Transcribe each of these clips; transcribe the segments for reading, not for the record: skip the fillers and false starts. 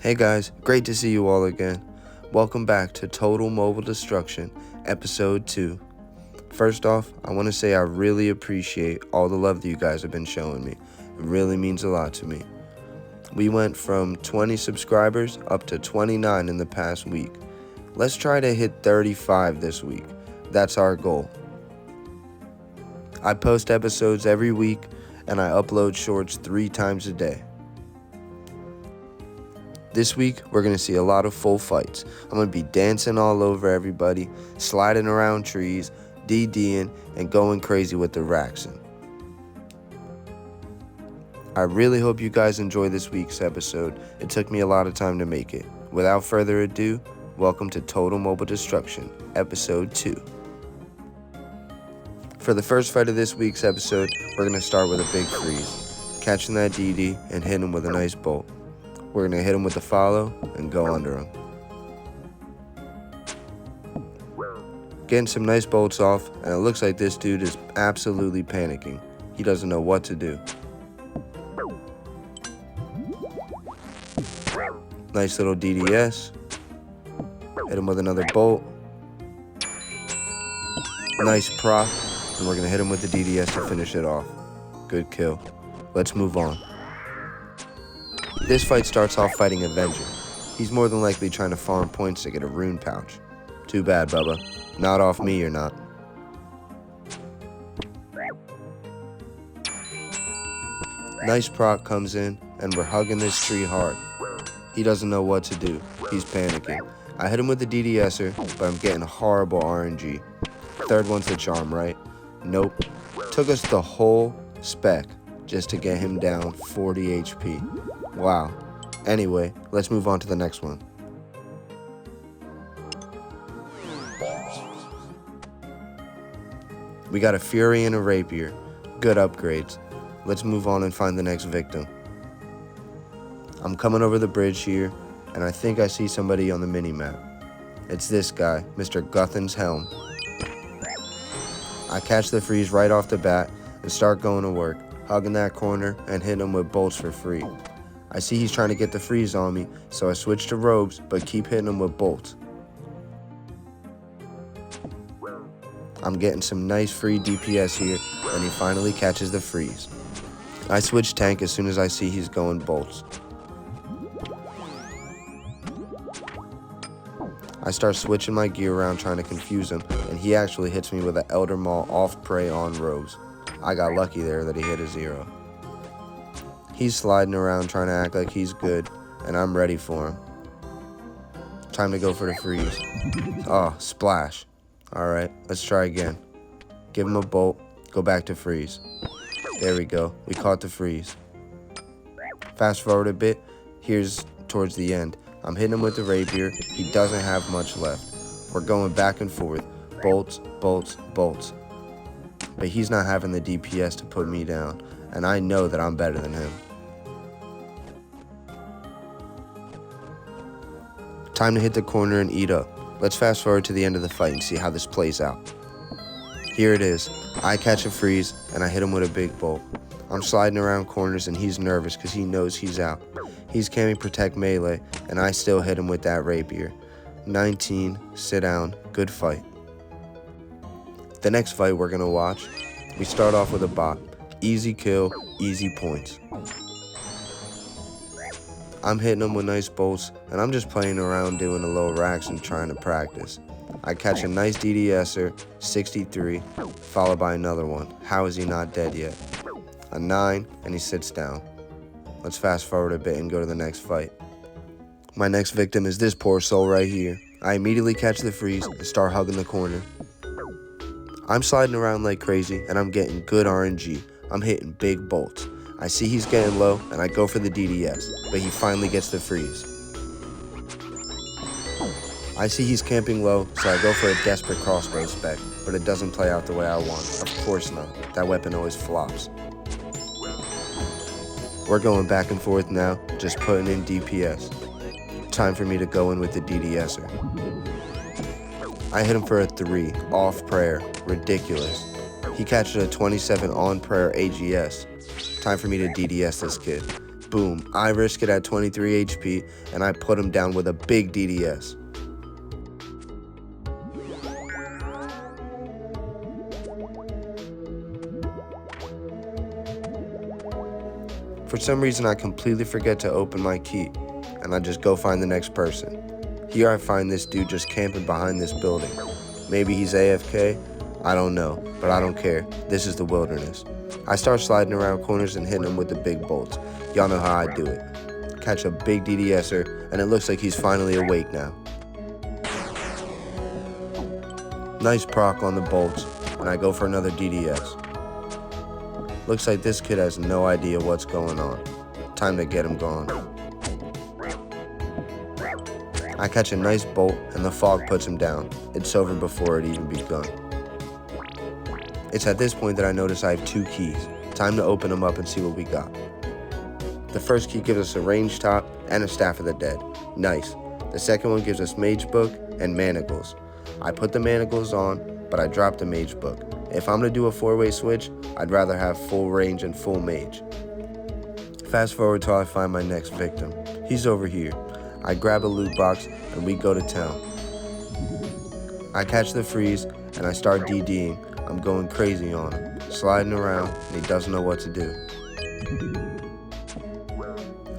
Hey guys, great to see you all again. Welcome back to Total Mobile Destruction, Episode 2. First off, I want to say I really appreciate all the love that you guys have been showing me. It really means a lot to me. We went from 20 subscribers up to 29 in the past week. Let's try to hit 35 this week. That's our goal. I post episodes every week and I upload shorts 3 times a day. This week, we're going to see a lot of full fights. I'm going to be dancing all over everybody, sliding around trees, DDing, and going crazy with the Raxin. I really hope you guys enjoy this week's episode. It took me a lot of time to make it. Without further ado, welcome to Total Mobile Destruction, Episode 2. For the first fight of this week's episode, we're going to start with a big freeze, catching that DD and hitting him with a nice bolt. We're going to hit him with the follow and go under him. Getting some nice bolts off, and it looks like this dude is absolutely panicking. He doesn't know what to do. Nice little DDS. Hit him with another bolt. Nice proc, and we're going to hit him with the DDS to finish it off. Good kill. Let's move on. This fight starts off fighting Avenger. He's more than likely trying to farm points to get a rune pouch. Too bad, Bubba. Not off me, you're not. Nice proc comes in, and we're hugging this tree hard. He doesn't know what to do. He's panicking. I hit him with the DDSer, but I'm getting horrible RNG. Third one's the charm, right? Nope. Took us the whole spec just to get him down 40 HP. Wow. Anyway, let's move on to the next one. We got a Fury and a Rapier. Good upgrades. Let's move on and find the next victim. I'm coming over the bridge here, and I think I see somebody on the mini-map. It's this guy, Mr. Guthin's Helm. I catch the freeze right off the bat and start going to work, hugging that corner and hitting him with bolts for free. I see he's trying to get the freeze on me, so I switch to robes, but keep hitting him with bolts. I'm getting some nice free DPS here, and he finally catches the freeze. I switch tank as soon as I see he's going bolts. I start switching my gear around trying to confuse him, and he actually hits me with an Elder Maul off prey on robes. I got lucky there that he hit a 0. He's sliding around trying to act like he's good, and I'm ready for him. Time to go for the freeze. Oh, splash. Alright, let's try again. Give him a bolt, go back to freeze. There we go, we caught the freeze. Fast forward a bit, here's towards the end. I'm hitting him with the rapier, he doesn't have much left. We're going back and forth, bolts, bolts, bolts. But he's not having the DPS to put me down, and I know that I'm better than him. Time to hit the corner and eat up. Let's fast forward to the end of the fight and see how this plays out. Here it is. I catch a freeze and I hit him with a big bolt. I'm sliding around corners and he's nervous because he knows he's out. He's camming protect melee and I still hit him with that rapier. 19, sit down, good fight. The next fight we're going to watch, we start off with a bot. Easy kill, easy points. I'm hitting him with nice bolts, and I'm just playing around doing a little racks and trying to practice. I catch a nice DDSer, 63, followed by another one. How is he not dead yet? A 9, and he sits down. Let's fast forward a bit and go to the next fight. My next victim is this poor soul right here. I immediately catch the freeze and start hugging the corner. I'm sliding around like crazy, and I'm getting good RNG. I'm hitting big bolts. I see he's getting low, and I go for the DDS, but he finally gets the freeze. I see he's camping low, so I go for a desperate crossbow spec, but it doesn't play out the way I want. Of course not. That weapon always flops. We're going back and forth now, just putting in DPS. Time for me to go in with the DDSer. I hit him for a 3, off prayer. Ridiculous. He catches a 27 on prayer AGS. Time for me to DDS this kid. Boom, I risk it at 23 HP, and I put him down with a big DDS. For some reason, I completely forget to open my key, and I just go find the next person. Here I find this dude just camping behind this building. Maybe he's AFK, I don't know, but I don't care. This is the wilderness. I start sliding around corners and hitting him with the big bolts. Y'all know how I do it. Catch a big DDSer, and it looks like he's finally awake now. Nice proc on the bolts, and I go for another DDS. Looks like this kid has no idea what's going on. Time to get him gone. I catch a nice bolt, and the fog puts him down. It's over before it even begun. It's at this point that I notice I have 2 keys. Time to open them up and see what we got. The first key gives us a range top and a Staff of the Dead. Nice. The second one gives us Mage Book and Manacles. I put the Manacles on, but I dropped the Mage Book. If I'm gonna do a 4-way switch, I'd rather have full range and full mage. Fast forward till I find my next victim. He's over here. I grab a loot box and we go to town. I catch the freeze and I start DDing. I'm going crazy on him, sliding around, and he doesn't know what to do.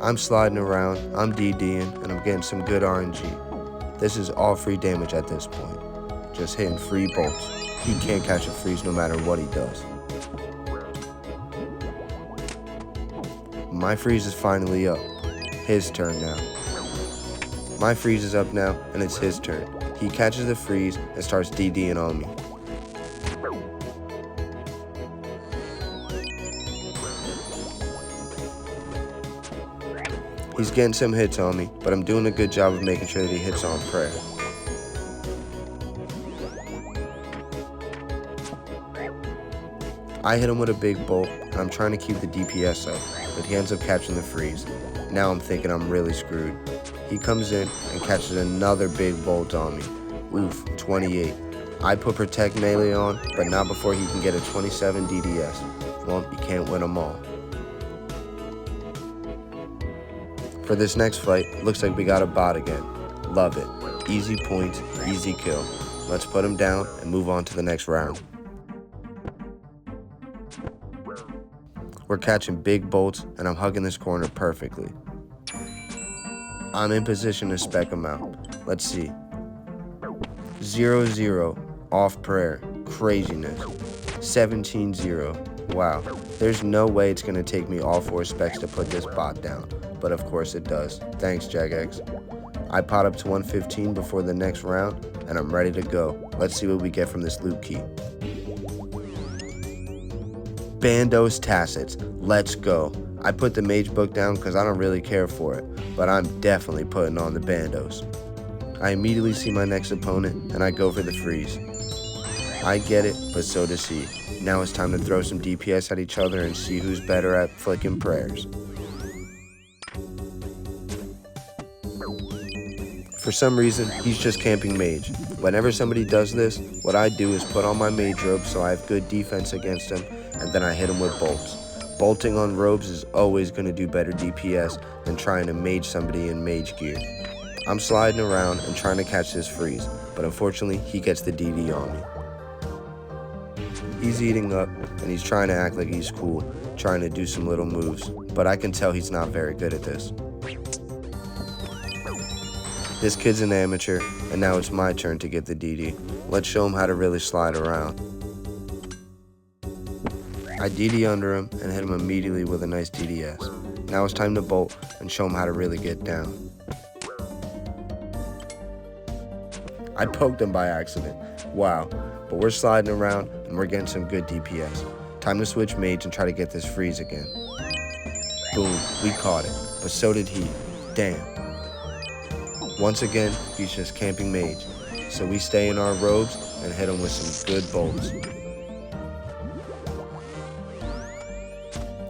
I'm sliding around, I'm DDing, and I'm getting some good RNG. This is all free damage at this point. Just hitting free bolts. He can't catch a freeze no matter what he does. My freeze is finally up. His turn now. My freeze is up now, and it's his turn. He catches the freeze and starts DDing on me. He's getting some hits on me, but I'm doing a good job of making sure that he hits on prayer. I hit him with a big bolt, and I'm trying to keep the DPS up, but he ends up catching the freeze. Now I'm thinking I'm really screwed. He comes in and catches another big bolt on me. Oof, 28. I put Protect Melee on, but not before he can get a 27 DDS. Well, you can't win them all. For this next fight, looks like we got a bot again. Love it. Easy points, easy kill. Let's put him down and move on to the next round. We're catching big bolts, and I'm hugging this corner perfectly. I'm in position to spec him out. Let's see. 0-0, off prayer, craziness. 17-0, wow. There's no way it's gonna take me all 4 specs to put this bot down, but of course it does. Thanks, Jagex. I pot up to 115 before the next round, and I'm ready to go. Let's see what we get from this loot key. Bandos Tacits, let's go. I put the Mage Book down because I don't really care for it, but I'm definitely putting on the Bandos. I immediately see my next opponent, and I go for the freeze. I get it, but so does he. Now it's time to throw some DPS at each other and see who's better at flicking prayers. For some reason, he's just camping mage. Whenever somebody does this, what I do is put on my mage robe so I have good defense against him, and then I hit him with bolts. Bolting on robes is always going to do better DPS than trying to mage somebody in mage gear. I'm sliding around and trying to catch this freeze, but unfortunately he gets the DD on me. He's eating up, and he's trying to act like he's cool, trying to do some little moves, but I can tell he's not very good at this. This kid's an amateur, and now it's my turn to get the DD. Let's show him how to really slide around. I DD under him and hit him immediately with a nice DDS. Now it's time to bolt and show him how to really get down. I poked him by accident. Wow, but we're sliding around and we're getting some good DPS. Time to switch mage and try to get this freeze again. Boom, we caught it, but so did he. Damn. Once again, he's just camping mage, so we stay in our robes and hit him with some good bolts.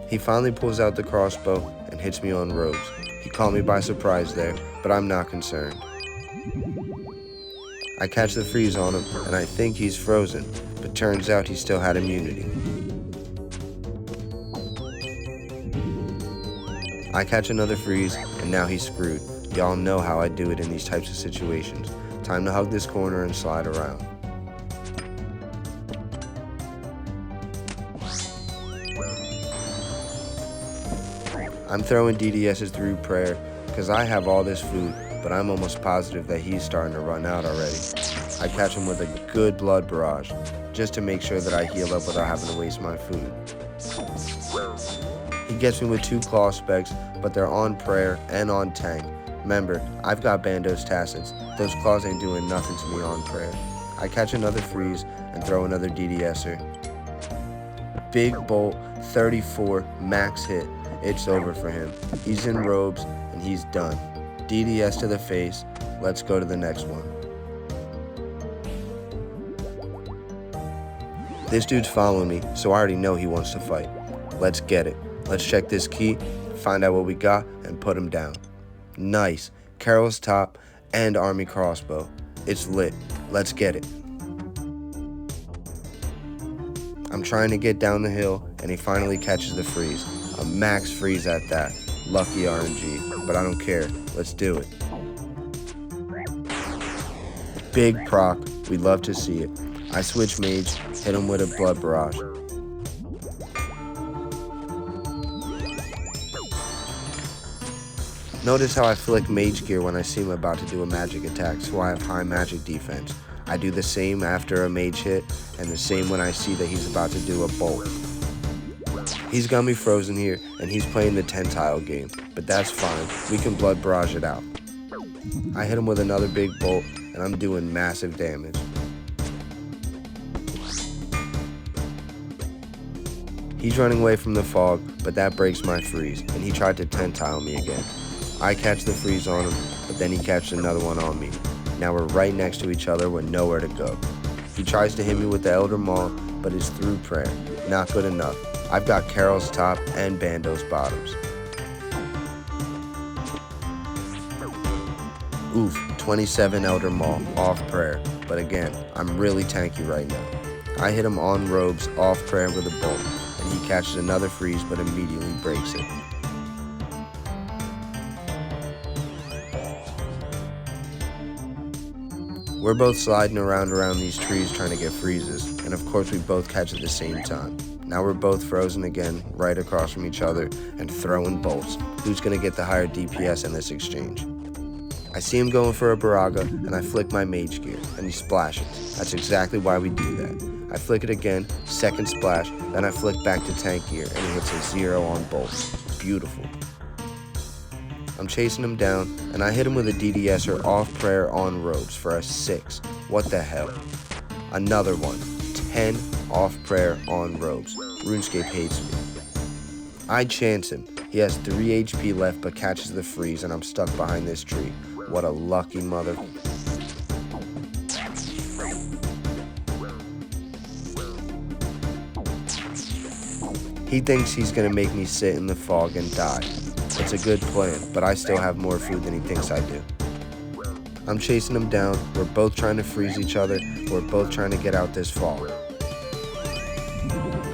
He finally pulls out the crossbow and hits me on robes. He caught me by surprise there, but I'm not concerned. I catch the freeze on him, and I think he's frozen, but turns out he still had immunity. I catch another freeze, and now he's screwed. Y'all know how I do it in these types of situations. Time to hug this corner and slide around. I'm throwing DDS's through prayer because I have all this food, but I'm almost positive that he's starting to run out already. I catch him with a good blood barrage, just to make sure that I heal up without having to waste my food. He gets me with 2 claw specs, but they're on prayer and on tank. Remember, I've got Bandos Tacits. Those claws ain't doing nothing to me on prayer. I catch another freeze and throw another DDSer. Big bolt, 34, max hit. It's over for him. He's in robes and he's done. DDS to the face. Let's go to the next one. This dude's following me, so I already know he wants to fight. Let's get it. Let's check this key, find out what we got, and put him down. Nice. Carol's top and army crossbow. It's lit. Let's get it. I'm trying to get down the hill, and he finally catches the freeze. A max freeze at that. Lucky RNG, but I don't care. Let's do it. Big proc. We'd love to see it. I switch mage, hit him with a blood barrage. Notice how I flick mage gear when I see him about to do a magic attack, so I have high magic defense. I do the same after a mage hit, and the same when I see that he's about to do a bolt. He's got me frozen here, and he's playing the 10-tile game, but that's fine. We can blood barrage it out. I hit him with another big bolt, and I'm doing massive damage. He's running away from the fog, but that breaks my freeze, and he tried to 10-tile me again. I catch the freeze on him, but then he catches another one on me. Now we're right next to each other with nowhere to go. He tries to hit me with the Elder Maul, but it's through prayer. Not good enough. I've got Carol's top and Bandos bottoms. Oof, 27 Elder Maul, off prayer. But again, I'm really tanky right now. I hit him on robes, off prayer with a bolt, and he catches another freeze but immediately breaks it. We're both sliding around these trees trying to get freezes, and of course we both catch at the same time. Now we're both frozen again, right across from each other, and throwing bolts. Who's gonna get the higher DPS in this exchange? I see him going for a Baraga, and I flick my mage gear, and he splashes. That's exactly why we do that. I flick it again, second splash, then I flick back to tank gear, and he hits a 0 on bolts. Beautiful. I'm chasing him down, and I hit him with a DDSer off prayer on robes for a 6. What the hell? Another one. 10 off prayer on robes. Runescape hates me. I chance him. He has 3 HP left but catches the freeze, and I'm stuck behind this tree. What a lucky mother... He thinks he's gonna make me sit in the fog and die. It's a good plan, but I still have more food than he thinks I do. I'm chasing him down. We're both trying to freeze each other. We're both trying to get out this fog.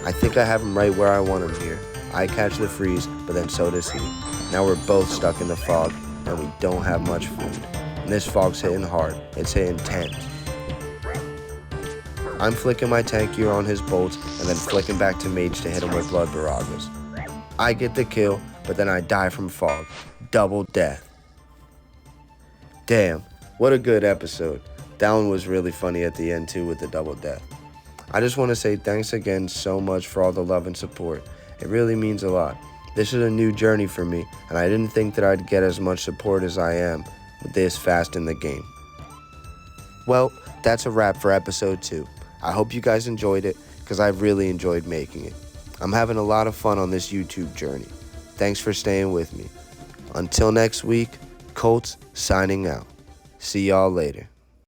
I think I have him right where I want him here. I catch the freeze, but then so does he. Now we're both stuck in the fog, and we don't have much food. And this fog's hitting hard. It's hitting 10. I'm flicking my tank gear on his bolts, and then flicking back to mage to hit him with blood baragas. I get the kill, but then I die from fog. Double death. Damn, what a good episode. That one was really funny at the end too with the double death. I just want to say thanks again so much for all the love and support. It really means a lot. This is a new journey for me, and I didn't think that I'd get as much support as I am this fast in the game. Well, that's a wrap for episode 2. I hope you guys enjoyed it, because I've really enjoyed making it. I'm having a lot of fun on this YouTube journey. Thanks for staying with me. Until next week, Colts signing out. See y'all later.